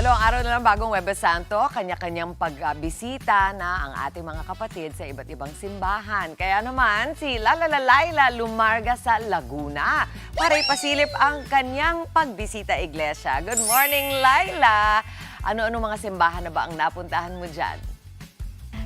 Dalawang araw na lang bagong Huwebes Santo, kanya-kanyang pagbisita na ang ating mga kapatid sa iba't ibang simbahan. Kaya naman, si Laila lumarga sa Laguna para ipasilip ang kanyang pagbisita iglesia. Good morning, Laila! Ano-ano mga simbahan na ba ang napuntahan mo dyan?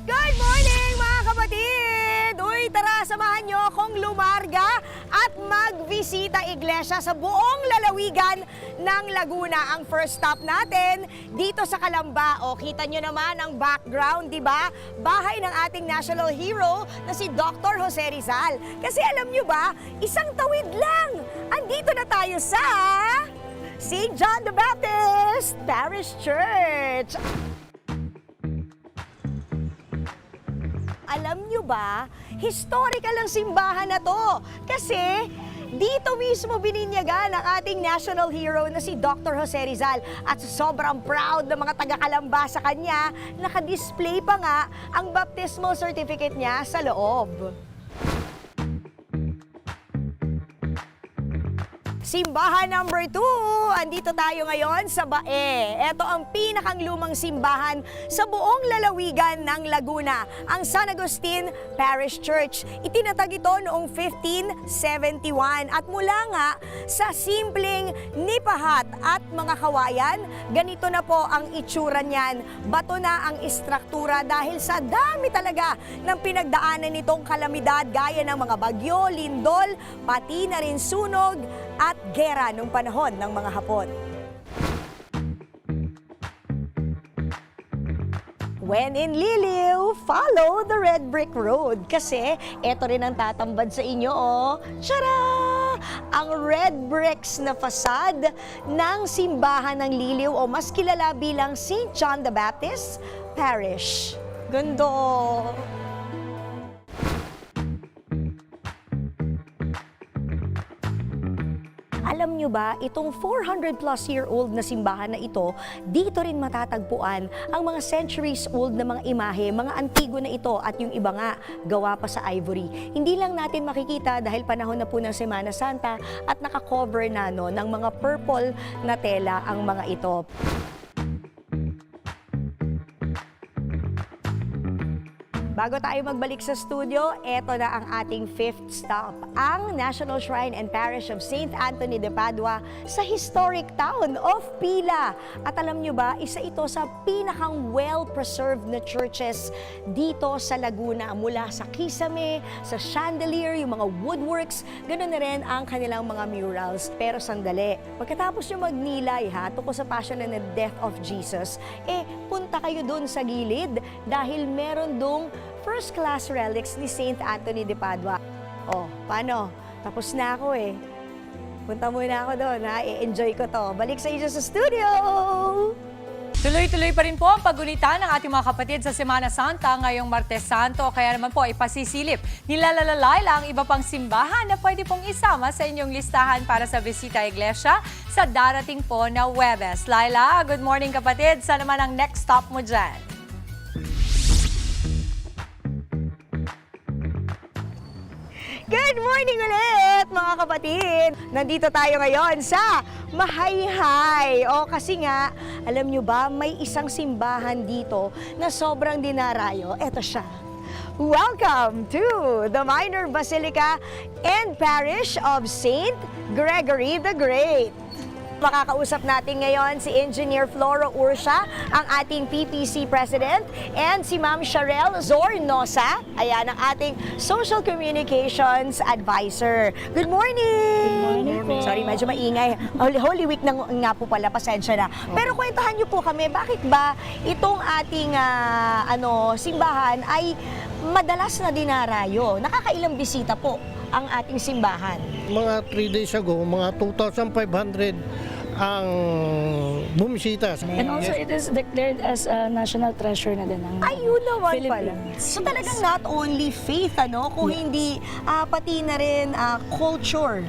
Good morning mga kapatid! Uy, tara, samahan nyo akong lumarga at magbisita iglesia sa buong lalawigan ng Laguna. Ang first stop natin dito sa Calamba. O, kita nyo naman ang background, di ba? Bahay ng ating national hero na si Dr. Jose Rizal. Kasi alam nyo ba, isang tawid lang. Andito na tayo sa St. John the Baptist Parish Church. Alam nyo ba, historical ang simbahan na to. Kasi dito mismo bininyagan ang ating national hero na si Dr. Jose Rizal. At sobrang proud ng mga taga-Calamba sa kanya, nakadisplay pa nga ang baptismal certificate niya sa loob. Simbahan number 2, andito tayo ngayon sa Bae. Ito ang pinakang lumang simbahan sa buong lalawigan ng Laguna, ang San Agustin Parish Church. Itinatag ito noong 1571 at mula nga sa simpleng nipahat at mga kawayan, ganito na po ang itsura niyan. Bato na ang istruktura dahil sa dami talaga ng pinagdaanan nitong kalamidad gaya ng mga bagyo, lindol, pati na rin sunog at gera nung panahon ng mga Hapon. When in Liliw, follow the red brick road. Kasi eto rin ang tatambad sa inyo, oh. Tara! Ang red bricks na fasad ng simbahan ng Liliw o mas kilala bilang St. John the Baptist Parish. Ganda! Alam nyo ba, itong 400-plus-year-old na simbahan na ito, dito rin matatagpuan ang mga centuries-old na mga imahe, mga antigo na ito at yung iba nga, gawa pa sa ivory. Hindi lang natin makikita dahil panahon na po ng Semana Santa at nakakover na no, ng mga purple na tela ang mga ito. Bago tayo magbalik sa studio, eto na ang ating fifth stop, ang National Shrine and Parish of St. Anthony de Padua sa historic town of Pila. At alam nyo ba, isa ito sa pinakang well-preserved na churches dito sa Laguna. Mula sa kisame, sa chandelier, yung mga woodworks, ganoon na rin ang kanilang mga murals. Pero sandali, pagkatapos nyo magnilay tungkol sa passion and the death of Jesus, punta kayo dun sa gilid dahil meron dong first-class relics ni St. Anthony de Padua. Oh, paano? Tapos na ako Punta muna ako doon, I-enjoy ko to. Balik sa inyo sa studio! Tuloy-tuloy pa rin po ang paggunita ng ating mga kapatid sa Semana Santa ngayong Martes Santo. Kaya naman po ipasisilip nila Laila ang iba pang simbahan na pwede pong isama sa inyong listahan para sa bisita iglesia sa darating po na Huwebes. Laila, good morning kapatid. Saan naman ang next stop mo dyan? Good morning ulit mga kapatid! Nandito tayo ngayon sa Mahayhay. O kasi nga, alam nyo ba, may isang simbahan dito na sobrang dinarayo. Eto siya. Welcome to the Minor Basilica and Parish of St. Gregory the Great. Makakausap natin ngayon si Engineer Floro Ursa, ang ating PPC President, and si Ma'am Sharel Zornosa, ayan, ang ating Social Communications Advisor. Good morning! Good morning po. Sorry, medyo maingay. Holy Week na nga po pala, pasensya na. Pero kwentahan niyo po kami, bakit ba itong ating simbahan ay madalas na dinarayo? Nakakailang bisita po ang ating simbahan? Mga 3 days ago, mga 2,500 ang bumisita. And also, it is declared as a national treasure na din ng Ayun naman pala. Philippines. So talagang not only faith, kung hindi pati na rin culture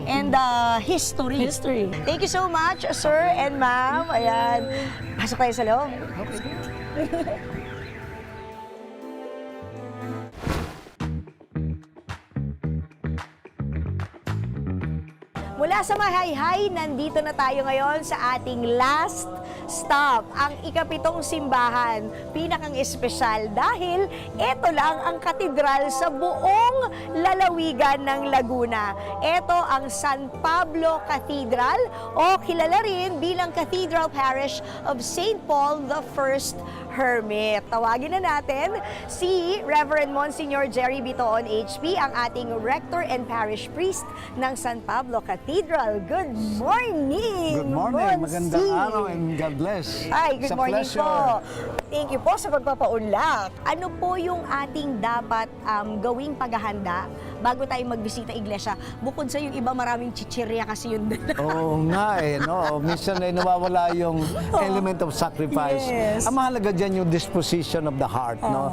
and history. History. Thank you so much, sir and ma'am. Ayan. Pasok tayo sa loob. Mula sa Mahayhay, nandito na tayo ngayon sa ating last stop, ang ikapitong simbahan. Pinakang espesyal dahil ito lang ang katedral sa buong lalawigan ng Laguna. Ito ang San Pablo Cathedral o kilala rin bilang Cathedral Parish of St. Paul the First Hermit. Tawagin na natin si Reverend Monsignor Jerry Bitoon HP, ang ating Rector and Parish Priest ng San Pablo Cathedral. Good morning! Good morning, magandang Monsi! araw and God bless. Ay, good It's a morning pleasure. po. Thank you po sa pagpapaunlak. Ano po yung ating dapat gawing paghahanda bago tayo magbisita iglesia? Bukod sa yung iba, maraming chichirya kasi yun. Oo nga no? Minsan ay nawawala yung element of sacrifice. Yes. Ang mahalaga dyan yung disposition of the heart, no?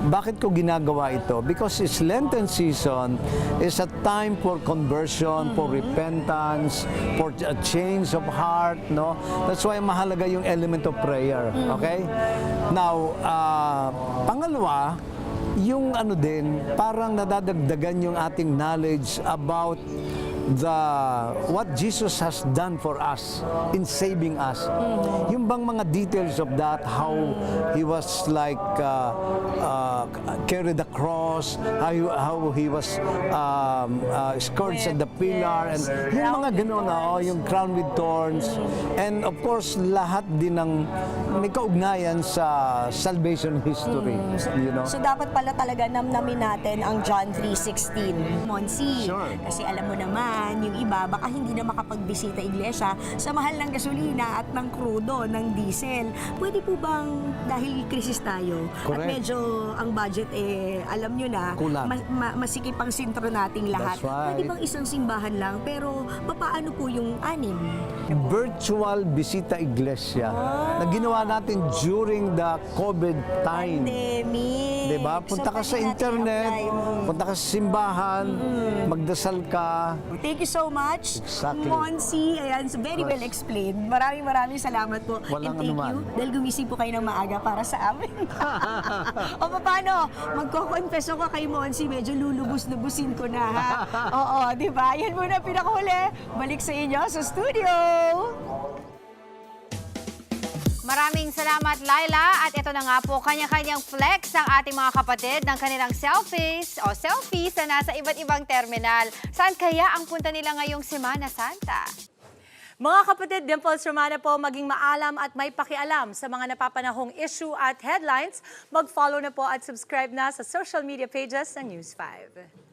Bakit ko ginagawa ito? Because it's Lenten season is a time for conversion, for repentance, for a change of heart, no? That's why mahalaga yung element of prayer, okay? Now, pangalawa, yung ano din, parang nadadagdagan yung ating knowledge about what Jesus has done for us in saving us. Yung bang mga details of that, how he was like carried the cross, how he was scourged at the pillar, and yung mga ganun, yung crown with thorns, and of course lahat din ng may kaugnayan sa salvation history, you know. So dapat pala talaga namnamin natin ang John 3:16. Monsi, Sure. kasi alam mo naman, yung iba baka hindi na makapagbisita iglesia sa mahal ng gasolina at ng krudo, ng diesel. Pwede po bang, dahil krisis tayo, at Correct. medyo ang budget alam nyo na, Kulang. masikip ang sintro nating lahat. That's right. Pwede bang isang simbahan lang, pero papaano po yung anim? Virtual Bisita Iglesia na ginawa natin during the COVID time. Pandemic. Diba? Punta So, ka sa pwede natin internet, i-apply. punta ka sa simbahan, magdasal ka. Thank you so much, Exactly. Monsi. Ayan, so very well explained. Maraming salamat po. Walang And thank anuman. you dahil gumising po kayo ng maaga para sa amin. O paano? Magko-confess ako kay Monsi. Medyo lulubos-lubusin ko na, ha? Oo, di ba? Yan muna pinakahuli. Balik sa inyo sa studio. Maraming salamat, Laila. At ito na nga po, kanya-kanyang flex ang ating mga kapatid ng kanilang selfies na nasa iba't ibang terminal. Saan kaya ang punta nila ngayong Semana Santa? Mga kapatid, Dimples Romana po, maging maalam at may pakialam sa mga napapanahong issue at headlines. Mag-follow na po at subscribe na sa social media pages ng News 5.